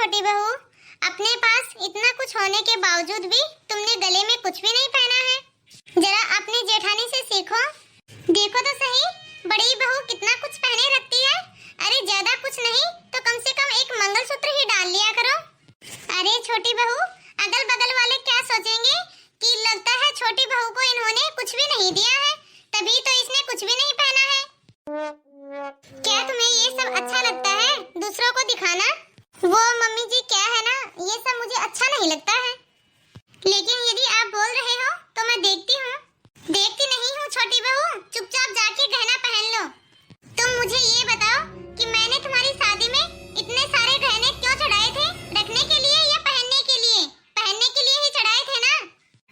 छोटी बहू, अपने पास इतना कुछ होने के बावजूद भी तुमने गले में कुछ भी नहीं पहना है। जरा अपनी जेठानी से सीखो। देखो तो सही, बड़ी बहू कितना कुछ पहने रखती है। अरे ज्यादा कुछ नहीं तो कम से कम एक मंगलसूत्र ही डाल लिया करो। अरे छोटी बहू, अगल बगल वाले क्या सोचेंगे कि लगता है छोटी बहू को इन्होंने कुछ भी नहीं दिया है, तभी तो इसने कुछ भी नहीं पहना है। क्या तुम्हें ये सब अच्छा लगता है दूसरों को दिखाना? वो मम्मी जी, क्या है ना, ये सब मुझे अच्छा नहीं लगता है। लेकिन यदि आप बोल रहे हो तो मैं देखती हूँ। देखती नहीं हूँ छोटी बहू, चुपचाप जाके गहना पहन लो। तुम मुझे ये बताओ कि मैंने तुम्हारी शादी में इतने सारे गहने क्यों चढ़ाए थे? रखने के लिए या पहनने के लिए? पहनने के लिए ही चढ़ाए थे ना?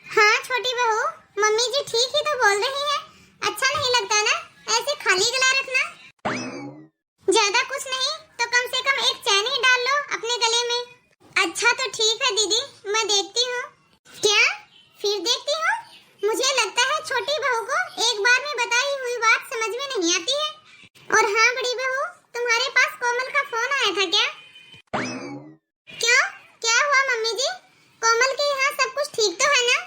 हाँ छोटी बहू, मम्मी जी ठीक ही तो बोल रही है। अच्छा नहीं लगता ना ऐसे खाली गला रखना। ज्यादा कुछ नहीं तो कम से कम एक चैन ही डाल लो अपने गले में। अच्छा तो ठीक है दीदी, मैं देखती हूँ। क्या? फिर देखती हूँ? मुझे लगता है छोटी बहू को एक बार में बताई हुई बात समझ में नहीं आती है। और हाँ बड़ी बहू, तुम्हारे पास कोमल का फोन आया था क्या? क्यों, क्या हुआ मम्मी जी? कोमल के यहाँ सब कुछ ठीक तो है ना?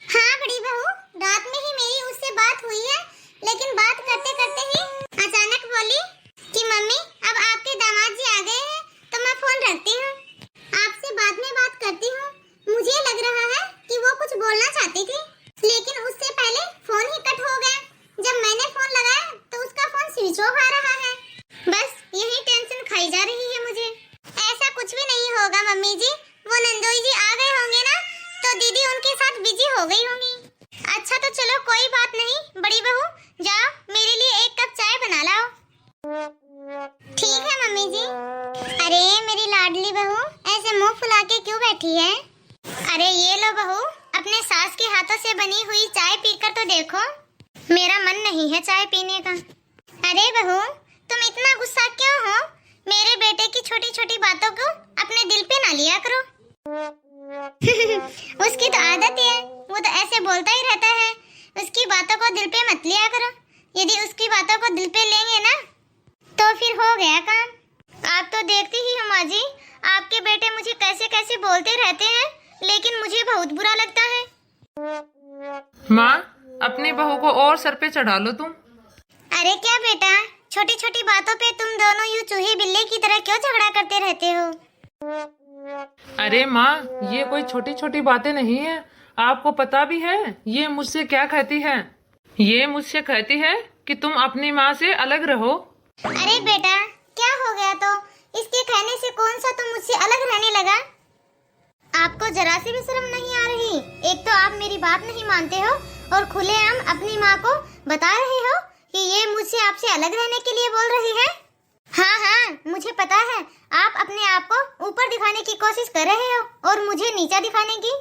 हाँ बड़ी बहू, रात में ही मेरी उससे बात हुई है, लेकिन बात करते करते ही अचानक बोली कि मम्मी अब आपके दामाद जी आ गए हैं तो मैं फोन रखती हूँ, आपसे बाद में बात करती हूँ। मुझे लग रहा है कि वो कुछ बोलना चाहती थी, लेकिन उससे पहले फोन ही कट हो गया। जब मैंने फोन लगाया तो उसका फोन स्विच ऑफ आ रहा है। बस यही टेंशन खाई जा रही है मुझे। ऐसा कुछ भी नहीं होगा मम्मी जी, वो नंदोई जी आ गए होंगे ना तो दीदी उनके साथ बिजी हो गई होंगी। अच्छा तो चलो कोई बात नहीं, बड़ी बहू जाओ मेरे लिए एक कप चाय बना लाओ। ठीक है मम्मी जी। अरे मेरी लाडली बहू, ऐसे मुंह फुला के क्यों बैठी है? अरे ये लो बहू, अपने सास के हाथों से बनी हुई चाय पीकर तो देखो। मेरा मन नहीं है चाय पीने का। अरे बहू, तुम इतना गुस्सा क्यों हो? मेरे बेटे की छोटी छोटी बातों को अपने दिल पे ना लिया करो। उसकी तो आदत है, वो तो ऐसे बोलता ही रहता है। उसकी बातों को दिल पे मत लिया करो। यदि उसकी बातों को दिल पे लेंगे ना तो फिर हो गया काम। आप तो देखती ही हो माँ जी, आपके बेटे मुझे कैसे कैसे बोलते रहते हैं, लेकिन मुझे बहुत बुरा लगता है। माँ, अपनी बहू को और सर पे चढ़ा लो तुम। अरे क्या बेटा, छोटी छोटी बातों पे तुम दोनों यूं चूहे बिल्ली की तरह क्यों झगड़ा करते रहते हो? अरे माँ, ये कोई छोटी छोटी बातें नहीं है। आपको पता भी है ये मुझसे क्या कहती है? ये मुझसे कहती है कि तुम अपनी माँ से अलग रहो। अरे बेटा, क्या हो गया? तो इसके कहने से कौन सा तुम मुझसे अलग रहने लगा? आपको जरा सी भी शर्म नहीं आ रही? एक तो आप मेरी बात नहीं मानते हो और खुलेआम अपनी माँ को बता रहे हो कि ये मुझसे आपसे अलग रहने के लिए बोल रही है। हाँ हाँ, मुझे पता है, आप अपने आप को ऊपर दिखाने की कोशिश कर रहे हो और मुझे नीचा दिखाने की।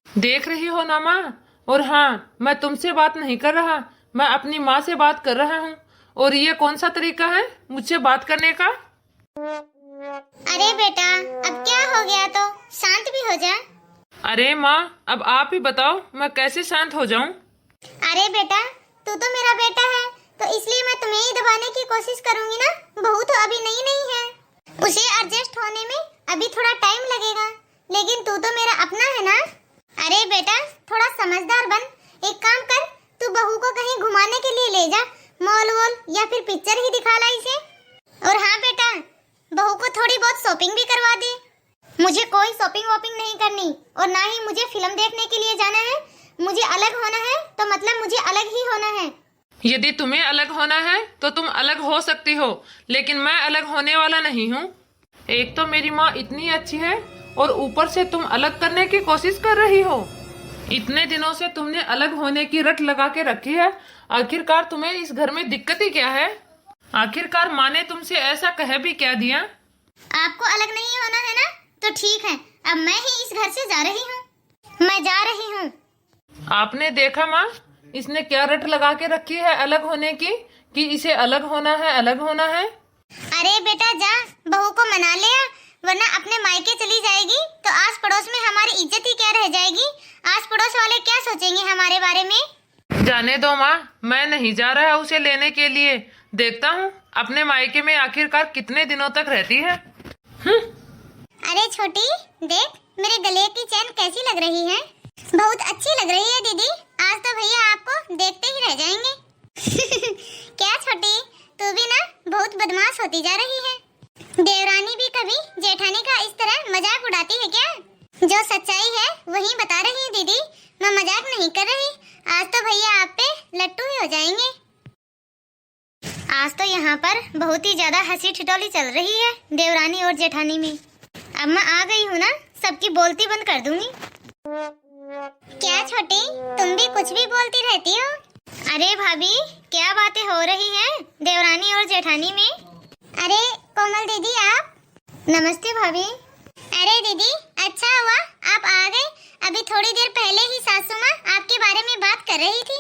देख रही हो ना माँ? और हाँ, मैं तुमसे बात नहीं कर रहा, मैं अपनी माँ से बात कर रहा हूँ। और ये कौन सा तरीका है मुझसे बात करने का? अरे बेटा, अब क्या हो गया? तो शांत भी हो जा। अरे माँ, अब आप ही बताओ मैं कैसे शांत हो जाऊँ? अरे बेटा, तू तो मेरा बेटा है तो इसलिए मैं तुम्हें ही दबाने की कोशिश करूंगी ना। बहू तो अभी नहीं है, उसे एडजस्ट होने में अभी थोड़ा टाइम लगेगा, लेकिन तू तो मेरा अपना है ना। अरे बेटा, थोड़ा समझदार बन। एक काम कर, तू बहू को कहीं घुमाने के लिए ले जा, मॉल वॉल या फिर पिक्चर ही दिखा ला इसे। और हाँ बेटा, बहू को थोड़ी बहुत शॉपिंग भी करवा दे। मुझे कोई शॉपिंग वॉपिंग नहीं करनी और ना ही मुझे फिल्म देखने के लिए जाना है। मुझे अलग होना है तो मतलब मुझे अलग ही होना है। यदि तुम्हें अलग होना है तो तुम अलग हो सकती हो, लेकिन मैं अलग होने वाला नहीं हूँ। एक तो मेरी माँ इतनी अच्छी है और ऊपर से तुम अलग करने की कोशिश कर रही हो। इतने दिनों से तुमने अलग होने की रट लगा के रखी है। आखिरकार तुम्हें इस घर में दिक्कत ही क्या है? आखिरकार माँ ने तुमसे ऐसा कह भी क्या दिया? आपको अलग नहीं होना है ना, तो ठीक है, अब मैं ही इस घर से जा रही हूँ। मैं जा रही हूँ। आपने देखा माँ, इसने क्या रट लगा के रखी है अलग होने की, कि इसे अलग होना है, अलग होना है। अरे बेटा जा, बहू को मना ले, वरना अपने मायके चली जाएगी तो आस पड़ोस में हमारी इज्जत ही क्या रह जाएगी। आस पड़ोस वाले क्या सोचेंगे हमारे बारे में? जाने दो माँ, मैं नहीं जा रहा उसे लेने के लिए। देखता हूँ अपने मायके में आखिरकार कितने दिनों तक रहती है। अरे छोटी, देख मेरे गले की चैन कैसी लग रही है। बहुत अच्छी लग रही है दीदी। आज तो भैया आपको देखते ही रह जाएंगे। क्या छोटी, तू भी ना बहुत बदमाश होती जा रही है। देवरानी भी कभी जेठानी का इस तरह मजाक उड़ाती है क्या? जो सच्चाई है वही बता रही है दीदी, मैं मजाक नहीं कर रही। आज तो भैया आप पे लट्टू ही हो जाएंगे। आज तो यहाँ पर बहुत ही ज्यादा हंसी ठिठोली चल रही है देवरानी और जेठानी में। अब मैं आ गई हूँ ना, सबकी बोलती बंद कर दूंगी। क्या छोटी, तुम भी कुछ भी बोलती रहती हो? अरे भाभी, क्या बातें हो रही हैं देवरानी और जेठानी में? अरे कोमल दीदी आप। नमस्ते भाभी। अरे दीदी, अच्छा हुआ आप आ गए। अभी थोड़ी देर पहले ही सासू माँ आपके बारे में बात कर रही थी।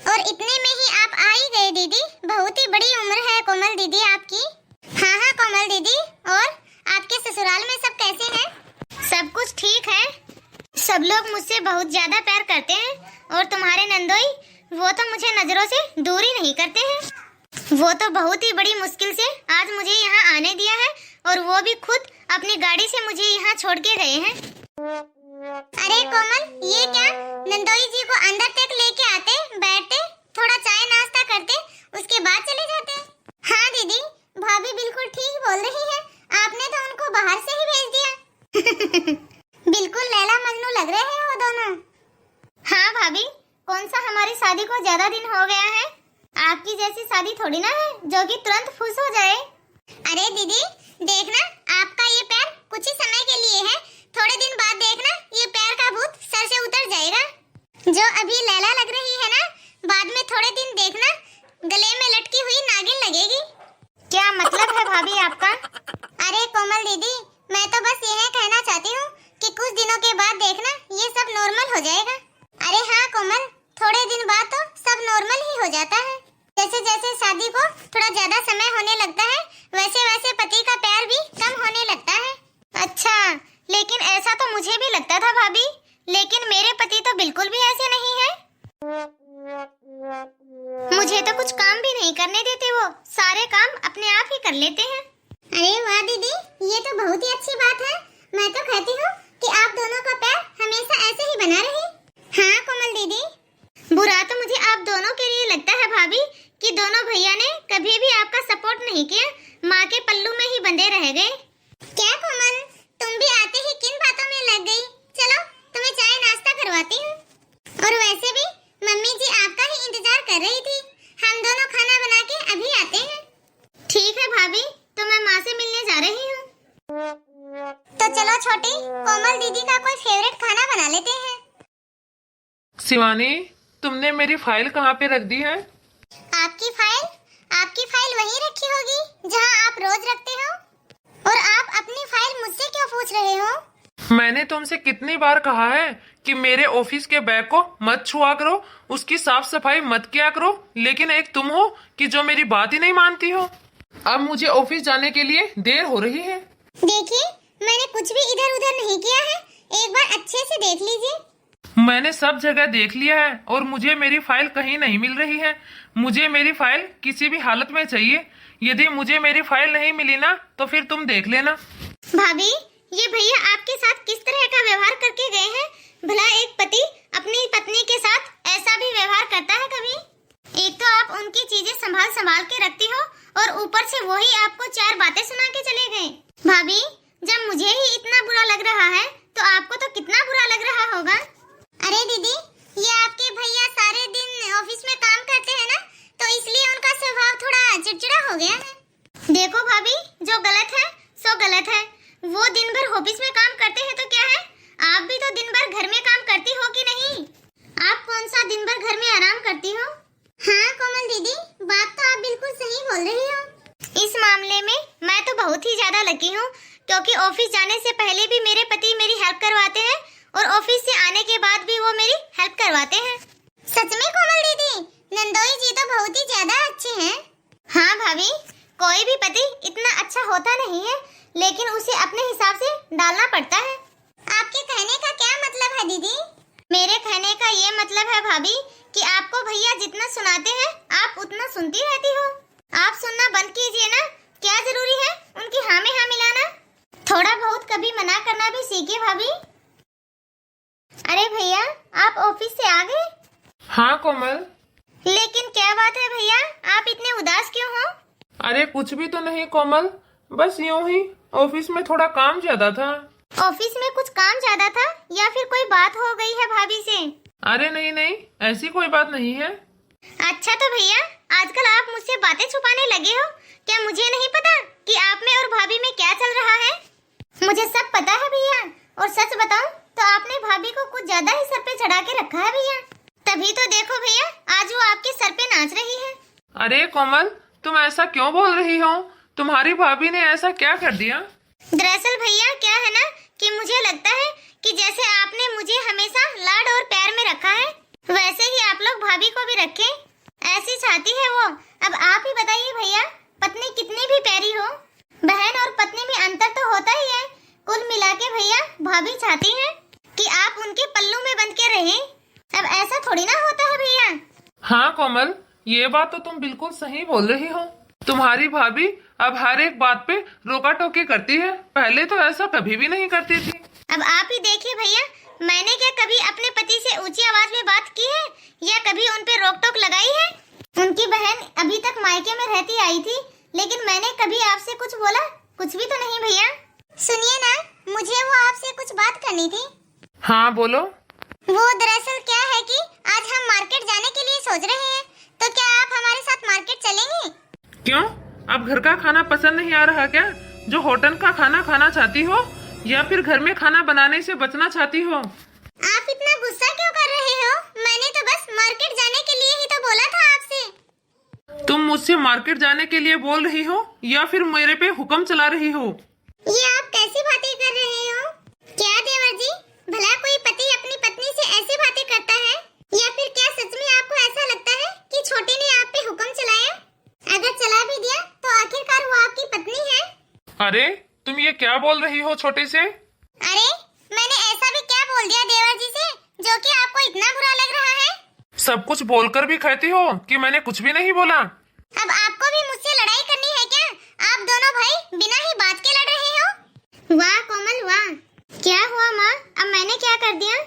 और इतने में ही आप आ ही गए दीदी। बहुत ही बड़ी उम्र है कोमल दीदी आपकी। हाँ हाँ कोमल दीदी, और आपके ससुराल में सब कैसे हैं? सब कुछ ठीक है। सब लोग मुझसे बहुत ज्यादा प्यार करते हैं, और तुम्हारे नंदोई वो तो मुझे नजरों से दूर ही नहीं करते हैं। वो तो बहुत ही बड़ी मुश्किल से आज मुझे यहाँ आने दिया है, और वो भी खुद अपनी गाड़ी से मुझे यहाँ छोड़ के गए हैं। अरे कोमल, ये क्या, नंदोई जी को अंदर तक लेके आते, बैठते, थोड़ा चाय नाश्ता करते, उसके बाद चले जाते। हाँ दीदी, भाभी बिल्कुल ठीक बोल रही है। आपने तो उनको बाहर से ही भेज दिया। बिल्कुल लैला मजनू लग रहे हैं वो दोनों। हाँ भाभी, कौन सा हमारी शादी को ज्यादा दिन हो गया है। आपकी जैसी शादी थोड़ी ना है जो कि तुरंत खुश हो जाए। अरे दीदी देखना, आपका ये प्यार कुछ ही समय के लिए है। थोड़े दिन बाद देखना ये प्यार का भूत सर से उतर जाएगा। जो अभी लैला लग रही है ना, बाद में थोड़े दिन देखना गले में लटकी हुई नागिन लगेगी। क्या मतलब है भाभी आपका? अरे कोमल दीदी, मैं तो बस यह कहना चाहती हूँ कि कुछ दिनों के बाद देखना ये सब नॉर्मल हो जाएगा। अरे हाँ कोमल, थोड़े दिन बाद तो सब नॉर्मल ही हो जाता है। जैसे जैसे शादी को थोड़ा ज्यादा समय होने लगता है, वैसे वैसे पति का प्यार भी कम होने लगता है। अच्छा, लेकिन ऐसा तो मुझे भी लगता था भाभी, लेकिन मेरे पति तो बिल्कुल भी ऐसे नहीं है। मुझे तो कुछ काम भी नहीं करने देते, वो सारे काम अपने आप ही कर लेते हैं। अरे वाह दीदी, ये तो बहुत ही अच्छी बात है। मैं तो कहती हूँ कि आप दोनों का प्यार हमेशा ऐसे ही बना रहे। हाँ कोमल दीदी, बुरा तो मुझे आप दोनों के लिए लगता है भाभी कि दोनों भैया ने कभी भी आपका सपोर्ट नहीं किया, माँ के पल्लू में ही बंधे रह गए। क्या कोमल, तुम भी आते ही किन बातों में लग गई? चलो तुम्हें चाय नाश्ता करवाती हूँ। और वैसे भी मम्मी जी आपका ही इंतजार कर रही थी। हम दोनों खाना बना के अभी आते हैं। ठीक है भाभी, तो मैं माँ से मिलने जा रही हूँ। तो चलो छोटी, कोमल दीदी का कोई फेवरेट खाना बना लेते हैं। शिवानी, तुमने मेरी फाइल कहाँ पे रख दी है? आपकी फाइल वहीं रखी होगी जहाँ आप रोज रखते हो। और आप अपनी फाइल मुझसे क्यों पूछ रहे हो? मैंने तुमसे कितनी बार कहा है कि मेरे ऑफिस के बैग को मत छुआ करो, उसकी साफ सफाई मत किया करो, लेकिन एक तुम हो कि जो मेरी बात ही नहीं मानती हो। अब मुझे ऑफिस जाने के लिए देर हो रही है। देखिए, मैंने कुछ भी इधर उधर नहीं किया है, एक बार अच्छे से देख लीजिए। मैंने सब जगह देख लिया है और मुझे मेरी फाइल कहीं नहीं मिल रही है। मुझे मेरी फाइल किसी भी हालत में चाहिए। यदि मुझे मेरी फाइल नहीं मिली ना, तो फिर तुम देख लेना। भाभी, ये भैया आपके साथ किस तरह का व्यवहार करके गए हैं? भला एक पति अपनी पत्नी के साथ ऐसा भी व्यवहार करता है कभी? एक तो आप उनकी चीजें संभाल संभाल के रखती हो, और ऊपर से वही आपको चार बातें सुना के चले गए। भाभी, जब मुझे ही इतना बुरा लग रहा है, तो आपको तो कितना बुरा लग रहा होगा। अरे दीदी, ये आपके भैया सारे दिन ऑफिस में काम करते हैं ना, तो इसलिए उनका स्वभाव थोड़ा चिड़चिड़ा हो गया है। देखो भाभी, जो गलत है सो गलत है। वो दिन भर ऑफिस में काम करते हैं तो क्या है, आप भी तो दिन भर घर में काम करती हो कि नहीं? आप कौन सा दिन भर घर में आराम करती हो? हाँ कोमल दीदी, बात तो आप बिल्कुल सही बोल रही हो। इस मामले में मैं तो बहुत ही ज्यादा लकी हूँ, क्योंकि ऑफिस जाने से पहले भी मेरे पति मेरी हेल्प करवाते हैं, और ऑफिस से आने के बाद भी वो मेरी हेल्प करवाते हैं। सच में कोमल दीदी, नंदोई जी तो बहुत ही ज्यादा अच्छे हैं। हाँ भाभी, कोई भी पति इतना अच्छा होता नहीं है, लेकिन उसे अपने हिसाब से डालना पड़ता है। आपके कहने का क्या मतलब है दीदी? मेरे कहने का ये मतलब है भाभी कि आपको भैया जितना सुनाते हैं आप उतना सुनती रहती हो। आप सुनना बंद कीजिए ना। क्या जरूरी है उनकी हाँ में हाँ मिलाना? थोड़ा कभी मना करना भी सीखे भाभी। अरे भैया, आप ऑफिस से आ गए? हाँ कोमल। लेकिन क्या बात है भैया, आप इतने उदास क्यों हो? अरे कुछ भी तो नहीं कोमल, बस यूं ही ऑफिस में थोड़ा काम ज्यादा था। ऑफिस में कुछ काम ज्यादा था या फिर कोई बात हो गई है भाभी से? अरे नहीं नहीं, ऐसी कोई बात नहीं है। अच्छा तो भैया, आजकल आप मुझसे बातें छुपाने लगे हो क्या? मुझे नहीं पता कि आप में और भाभी में क्या चल रहा है। मुझे सब पता है भैया, और सच बताऊं तो आपने भाभी को कुछ ज्यादा ही सर पे चढ़ा के रखा है भैया। तभी तो देखो भैया, आज वो आपके सर पे नाच रही है। अरे कोमल, तुम ऐसा क्यों बोल रही हो? तुम्हारी भाभी ने ऐसा क्या कर दिया? दरअसल भैया क्या है ना कि मुझे लगता है कि जैसे आपने मुझे हमेशा लाड और प्यार में रखा है, वैसे ही आप लोग भाभी को भी रखें, ऐसी चाहती है वो। अब आप ही बताइए भैया, पत्नी कितनी भी प्यारी हो, बहन और पत्नी में अंतर तो होता ही है। कुल मिला के भैया भाभी चाहती है कि आप उनके पल्लू में बंध के रहें। अब ऐसा थोड़ी ना होता है भैया। हाँ कोमल, ये बात तो तुम बिल्कुल सही बोल रही हो। तुम्हारी भाभी अब हर एक बात पे रोका टोकी करती है, पहले तो ऐसा कभी भी नहीं करती थी। अब आप ही देखिए भैया, मैंने क्या कभी अपने पति से ऊंची आवाज में बात की है या कभी उन पे रोक टोक लगाई है? उनकी बहन अभी तक मायके में रहती आई थी, लेकिन मैंने कभी आपसे कुछ बोला? कुछ भी तो नहीं भैया। सुनिए ना, मुझे वो आपसे कुछ बात करनी थी। हाँ बोलो। वो दरअसल क्या है कि आज हम मार्केट जाने के लिए सोच रहे हैं, तो क्या आप हमारे साथ मार्केट चलेंगे? क्यों, अब घर का खाना पसंद नहीं आ रहा क्या? जो होटल का खाना खाना चाहती हो या फिर घर में खाना बनाने से बचना चाहती हो? आप इतना गुस्सा क्यों कर रहे हो? मैंने तो बस मार्केट जाने के लिए ही तो बोला था आपसे। तुम मुझसे मार्केट जाने के लिए बोल रही हो या फिर मेरे पे हुक्म चला रही हो? ये आप कैसी बातें कर रहे हो? क्या देवर जी, भला कोई पति अपनी पत्नी से ऐसी बातें करता है? या फिर क्या सच में आपको ऐसा लगता है कि छोटे ने आप पे हुक्म चलाया? अगर चला भी दिया तो आखिरकार वो आपकी पत्नी है। अरे तुम ये क्या बोल रही हो छोटे से? अरे मैंने ऐसा भी क्या बोल दिया देवर जी से जो कि आपको इतना बुरा लग रहा है? सब कुछ बोलकर भी कहती हो कि मैंने कुछ भी नहीं बोला। अब आपको भी मुझसे लड़ाई करनी है क्या? आप दोनों भाई बिना ही बात के लड़ रहे हो। वाह कोमल वाह, क्या हुआ माँ? अब मैंने क्या कर दिया?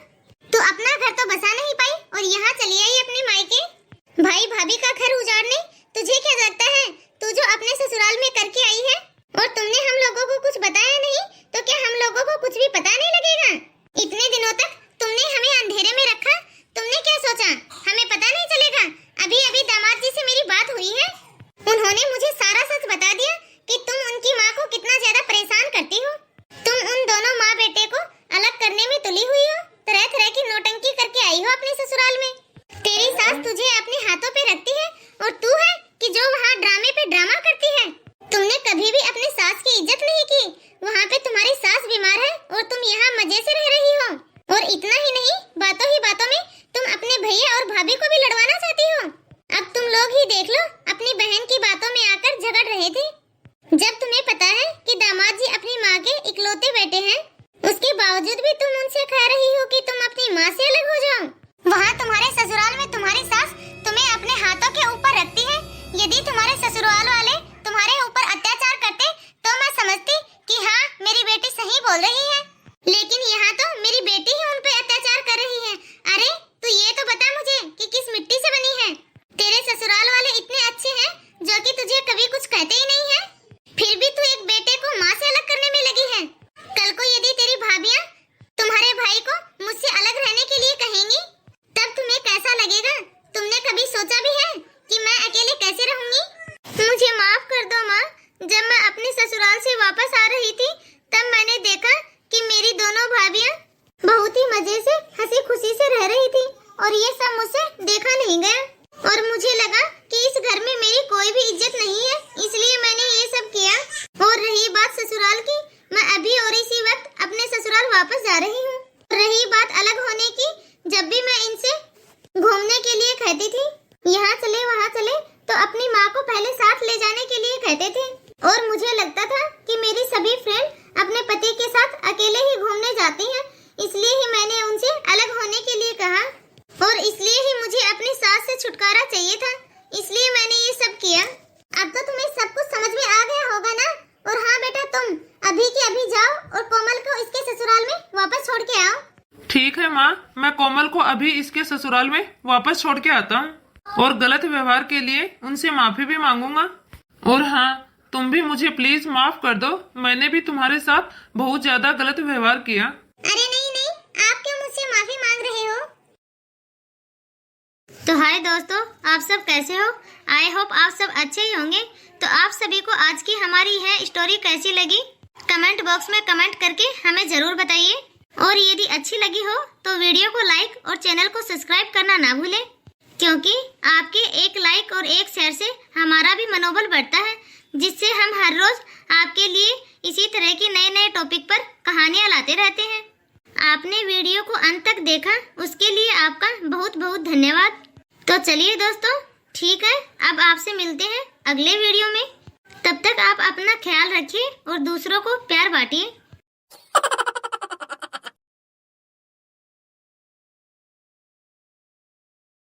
तू अपना घर तो बसा नहीं पाई और यहाँ चली आई अपने मायके। भाई भाभी का घर उजाड़ने तुझे क्या लगता है? तू जो अपने ससुराल में करके आई है और तुमने हम लोगों को कुछ बताया नहीं, तो क्या हम लोगों को कुछ भी पता नहीं लगेगा? इतने दिनों तक तुमने हमें अंधेरे में रखा, तुमने क्या सोचा हमें पता नहीं चलेगा? अभी अभी दामाद जी से मेरी बात हुई है, उन्होंने मुझे सारा सच बता दिया कि तुम उनकी माँ को कितना ज्यादा परेशान करती हो। तुम उन दोनों माँ बेटे को अलग करने में तुली हुई हो, तरह तरह की नौटंकी करके आई हो अपने ससुराल में। तेरी सास तुझे अपने हाथों पे रखती है और तू है कि जो वहाँ ड्रामे पे ड्रामा करती है। तुमने कभी भी अपनी सास की इज्जत नहीं की। वहाँ पे तुम्हारी सास बीमार है और तुम यहाँ मजे से रह रही हो। और इतना ही नहीं, बातों ही बातों में तुम अपने भैया और भाभी को भी लड़वाना चाहती हो। अब तुम लोग ही देख लो, अपनी बहन की बातों में आकर झगड़ रहे थे। जब तुम्हें पता है कि दामाद जी अपनी माँ के इकलौते बेटे हैं, उसके बावजूद भी तुम उनसे कह रही हो कि तुम अपनी माँ से अलग हो जाओ। वहाँ तुम्हारे ससुराल में तुम्हारी सास तुम्हें अपने हाथों के ऊपर रखती है। यदि तुम्हारे ससुराल वाले तुम्हारे ऊपर अत्याचार करते तो मैं समझती कि हाँ मेरी बेटी सही बोल रही है, लेकिन यहाँ तो मेरी बेटी ही उन पे अत्याचार कर रही है। अरे तू ये तो बता मुझे कि किस मिट्टी से बनी है? तेरे ससुराल वाले इतने अच्छे हैं जो कि तुझे कभी कुछ कहते ही नहीं है, फिर भी तू एक बेटे को माँ से अलग करने में लगी है। कल को यदि तेरी भाभियाँ तुम्हारे भाई को मुझसे अलग रहने के लिए कहेंगी, तब तुम्हें कैसा लगेगा? तुमने कभी सोचा भी है कि मैं अकेले कैसे रहूंगी? मुझे माफ कर दो माँ। जब मैं अपने ससुराल से वापस आ रही थी, तब मैंने देखा कि मेरी दोनों भाभियाँ बहुत ही मजे से हंसी खुशी से रह रही थी और ये सब मुझसे देखा नहीं गया, और मुझे लगा कि इस घर में मेरी कोई भी इज्जत नहीं है, इसलिए मैंने ये सब किया। और रही बात ससुराल की, मैं अभी और इसी वक्त अपने ससुराल वापस जा रही हूँ। रही बात अलग होने की, जब भी मैं इनसे घूमने के लिए कहती थी यहाँ चले वहाँ चले, तो अपनी माँ को पहले साथ ले जाने के लिए कहते थे, और मुझे लगता था कि मेरी सभी फ्रेंड अपने पति के साथ अकेले ही घूमने जाती हैं, इसलिए ही मैंने उनसे अलग होने के लिए कहा, और इसलिए ही मुझे अपनी सास से छुटकारा चाहिए था, इसलिए मैंने ये सब किया। अब तो तुम्हें सब कुछ समझ में आ गया होगा ना? और हाँ बेटा, तुम अभी के अभी जाओ और कोमल को हाँ, मैं कोमल को अभी इसके ससुराल में वापस छोड़ के आता हूँ और गलत व्यवहार के लिए उनसे माफी भी मांगूंगा। और हाँ, तुम भी मुझे प्लीज माफ कर दो, मैंने भी तुम्हारे साथ बहुत ज्यादा गलत व्यवहार किया। अरे नहीं नहीं, आप क्यों मुझसे माफी मांग रहे हो? तो हाय दोस्तों, आप सब कैसे हो? आई होप आप सब अच्छे ही होंगे। तो आप सभी को आज की हमारी यह स्टोरी कैसी लगी कमेंट बॉक्स में कमेंट करके हमें जरूर बताइए। और यदि अच्छी लगी हो तो वीडियो को लाइक और चैनल को सब्सक्राइब करना ना भूलें, क्योंकि आपके एक लाइक और एक शेयर से हमारा भी मनोबल बढ़ता है, जिससे हम हर रोज आपके लिए इसी तरह की नए नए टॉपिक पर कहानियाँ लाते रहते हैं। आपने वीडियो को अंत तक देखा, उसके लिए आपका बहुत बहुत धन्यवाद। तो चलिए दोस्तों, ठीक है, अब आपसे मिलते हैं अगले वीडियो में। तब तक आप अपना ख्याल रखिए और दूसरों को प्यार बांटिए।